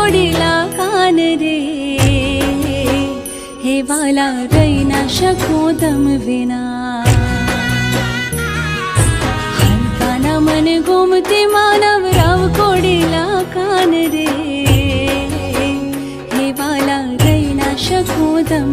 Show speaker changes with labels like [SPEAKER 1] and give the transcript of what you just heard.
[SPEAKER 1] कोडिला कान रे हे वाला रही ना शकूं दम विना हलकाना मन घूमती मानव राव कोडिला कान रे हे वाला रही ना शकूं दम